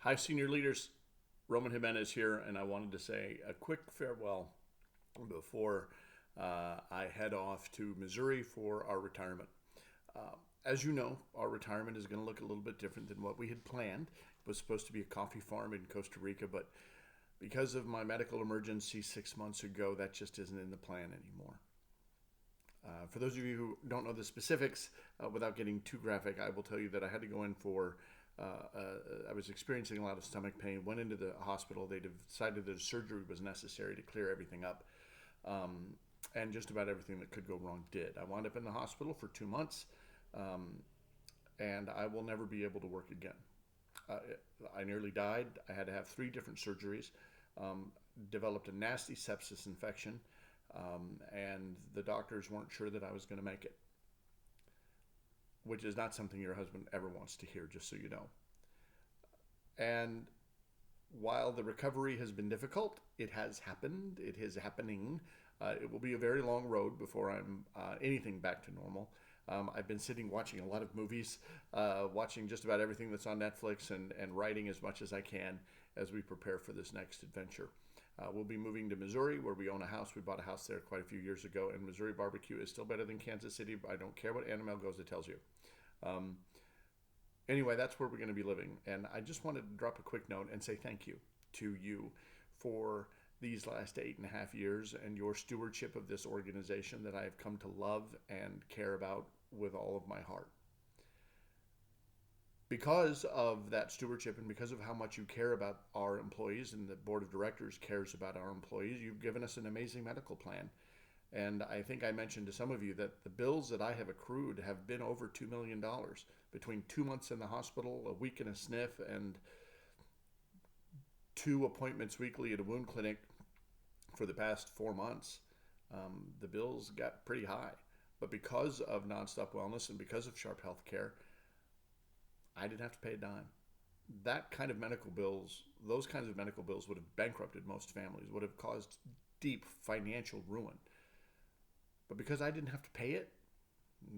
Hi, senior leaders. Roman Jimenez here, and I wanted to say a quick farewell before I head off to Missouri for our retirement. As you know, our retirement is going to look a little bit different than what we had planned. It was supposed to be a coffee farm in Costa Rica, but because of my medical emergency 6 months ago, that just isn't in the plan anymore. For those of you who don't know the specifics, without getting too graphic, I will tell you that I had to go in for. I was experiencing a lot of stomach pain. Went into the hospital. They decided that surgery was necessary to clear everything up, and just about everything that could go wrong did. I wound up in the hospital for 2 months, um, and I will never be able to work again. Uh, I nearly died. I had to have 3 different surgeries. Um, Developed a nasty sepsis infection, and the doctors weren't sure that I was going to make it, which is not something your husband ever wants to hear, just so you know. And while the recovery has been difficult, it has happened. It is happening. It will be a very long road before I'm anything back to normal. I've been sitting watching a lot of movies, watching just about everything that's on Netflix, and writing as much as I can as we prepare for this next adventure. We'll be moving to Missouri, where we own a house. We bought a house there quite a few years ago, and Missouri barbecue is still better than Kansas City. I don't care what Animal goes, it tells you. Um, anyway, that's where we're going to be living. And I just wanted to drop a quick note and say thank you to you for these last 8.5 years and your stewardship of this organization that I have come to love and care about with all of my heart. Because of that stewardship and because of how much you care about our employees and the board of directors cares about our employees, you've given us an amazing medical plan. And I think I mentioned to some of you that the bills that I have accrued have been over $2 million between 2 months in the hospital, a week in a sniff, and 2 appointments weekly at a wound clinic for the past 4 months. The bills got pretty high. But because of Nonstop Wellness and because of Sharp Healthcare, I didn't have to pay a dime. That kind of medical bills, those kinds of medical bills would have bankrupted most families, would have caused deep financial ruin. But because I didn't have to pay it,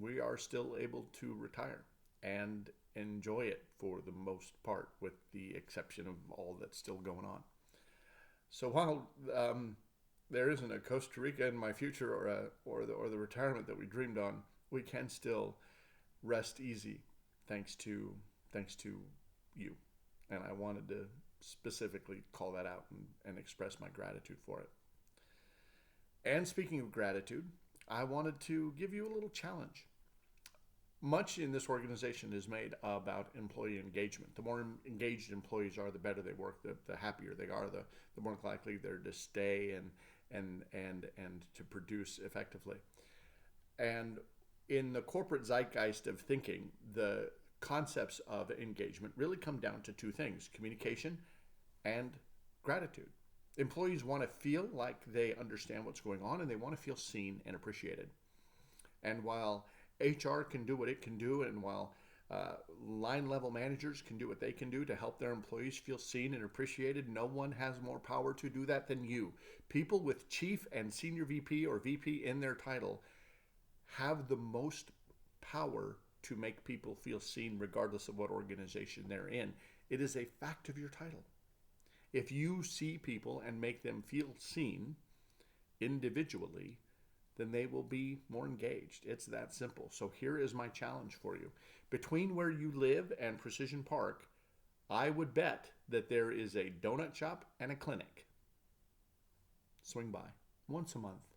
we are still able to retire and enjoy it for the most part, with the exception of all that's still going on. So while there isn't a Costa Rica in my future or the retirement that we dreamed on, we can still rest easy thanks to thanks to you. And I wanted to specifically call that out and express my gratitude for it. And speaking of gratitude, I wanted to give you a little challenge. Much in this organization is made about employee engagement. The more engaged employees are, the better they work. The happier they are, the more likely they're to stay and to produce effectively. And in the corporate zeitgeist of thinking, the concepts of engagement really come down to 2 things: communication and gratitude. Employees want to feel like they understand what's going on, and they want to feel seen and appreciated. And while HR can do what it can do, and while line level managers can do what they can do to help their employees feel seen and appreciated, no one has more power to do that than you. People with chief and senior VP or VP in their title have the most power to make people feel seen regardless of what organization they're in. It is a fact of your title. If you see people and make them feel seen individually, then they will be more engaged. It's that simple. So here is my challenge for you. Between where you live and Precision Park, I would bet that there is a donut shop and a clinic. Swing by once a month.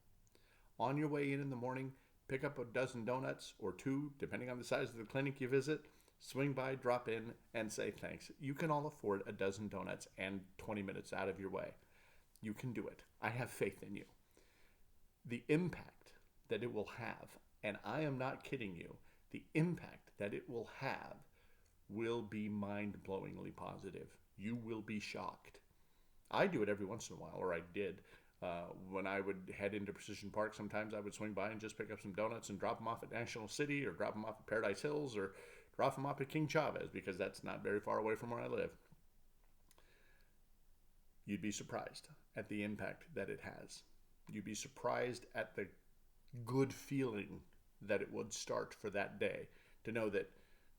On your way in the morning, pick up a dozen donuts or 2, depending on the size of the clinic you visit. Swing by, drop in, and say thanks. You can all afford a dozen donuts and 20 minutes out of your way. You can do it. I have faith in you. The impact that it will have, and I am not kidding you, the impact that it will have will be mind-blowingly positive. You will be shocked. I do it every once in a while, or I did. When I would head into Precision Park, sometimes I would swing by and just pick up some donuts and drop them off at National City, or drop them off at Paradise Hills, or drop them off at King Chavez, because that's not very far away from where I live. You'd be surprised at the impact that it has. You'd be surprised at the good feeling that it would start for that day, to know that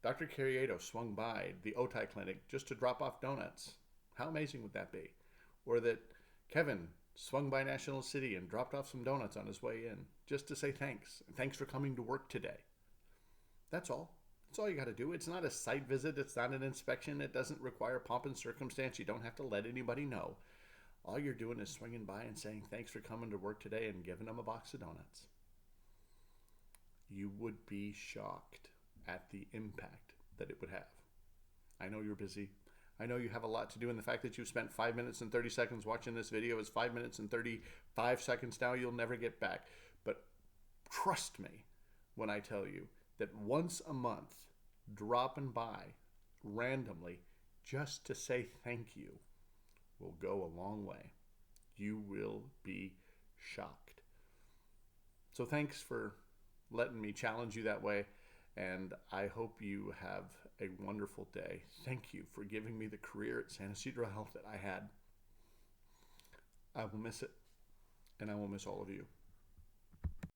Dr. Carriedo swung by the Otay Clinic just to drop off donuts. How amazing would that be? Or that Kevin swung by National City and dropped off some donuts on his way in just to say thanks. Thanks for coming to work today. That's all. That's all you got to do. It's not a site visit. It's not an inspection. It doesn't require pomp and circumstance. You don't have to let anybody know. All you're doing is swinging by and saying thanks for coming to work today and giving them a box of donuts. You would be shocked at the impact that it would have. I know you're busy. I know you have a lot to do, and the fact that you've spent 5 minutes and 30 seconds watching this video is 5 minutes and 35 seconds now you'll never get back. But trust me when I tell you that once a month, dropping by randomly just to say thank you will go a long way. You will be shocked. So thanks for letting me challenge you that way, and I hope you have a wonderful day. Thank you for giving me the career at San Ysidro Health that I had. I will miss it, and I will miss all of you.